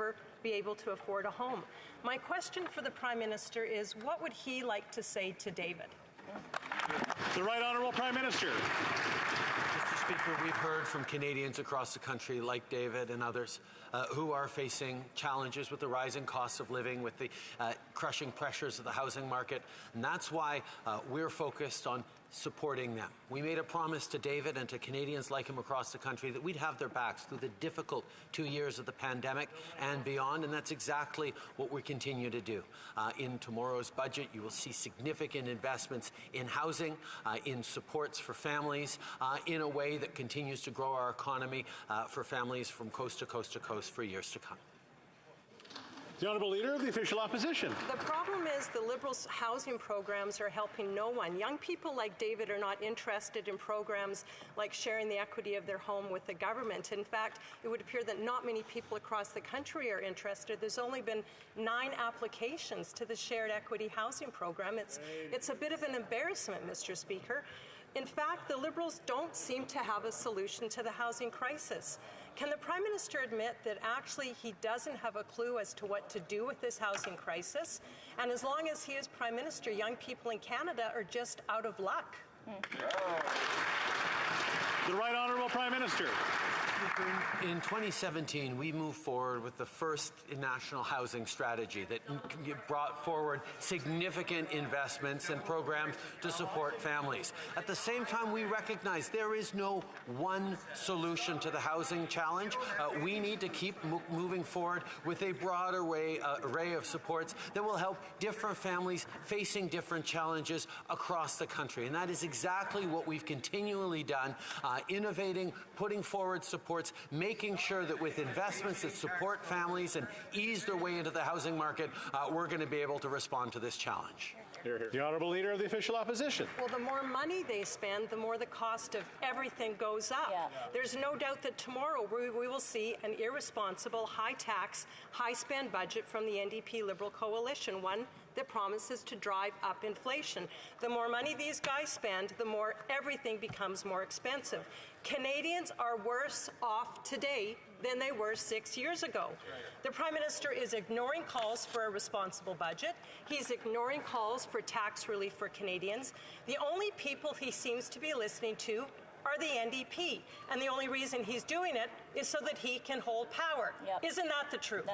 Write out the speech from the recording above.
never be able to afford a home. My question for the Prime Minister is, what would he like to say to David? The Right Honourable Prime Minister. Mr. Speaker, we've heard from Canadians across the country, like David and others, who are facing challenges with the rising cost of living, with the crushing pressures of the housing market, and that's why we're focused on supporting them. We made a promise to David and to Canadians like him across the country that we'd have their backs through the difficult 2 years of the pandemic and beyond, and that's exactly what we continue to do. In tomorrow's budget, you will see significant investments in housing, in supports for families, in a way that continues to grow our economy for families from coast to coast to coast for years to come. The Honourable Leader of the Official Opposition. The problem is the Liberals' housing programs are helping no one. Young people like David are not interested in programs like sharing the equity of their home with the government. In fact, it would appear that not many people across the country are interested. There's only been 9 applications to the shared equity housing program. It's a bit of an embarrassment, Mr. Speaker. In fact, the Liberals don't seem to have a solution to the housing crisis. Can the Prime Minister admit that actually he doesn't have a clue as to what to do with this housing crisis? And as long as he is Prime Minister, young people in Canada are just out of luck. The Right Honourable Prime Minister. In 2017, we moved forward with the first national housing strategy that brought forward significant investments and programs to support families. At the same time, we recognize there is no one solution to the housing challenge. We need to keep moving forward with a broad array of supports that will help different families facing different challenges across the country. And that is exactly what we've continually done, innovating, putting forward supports, making sure that with investments that support families and ease their way into the housing market, we're going to be able to respond to this challenge. The Honourable Leader of the Official Opposition. Well, the more money they spend, the more the cost of everything goes up. Yeah. There's no doubt that tomorrow we will see an irresponsible, high-tax, high-spend budget from the NDP Liberal coalition, one that promises to drive up inflation. The more money these guys spend, the more everything becomes more expensive. Canadians are worse off today than they were 6 years ago. The Prime Minister is ignoring calls for a responsible budget. He's ignoring calls for tax relief for Canadians. The only people he seems to be listening to are the NDP. And the only reason he's doing it is so that he can hold power. Yep. Isn't that the truth?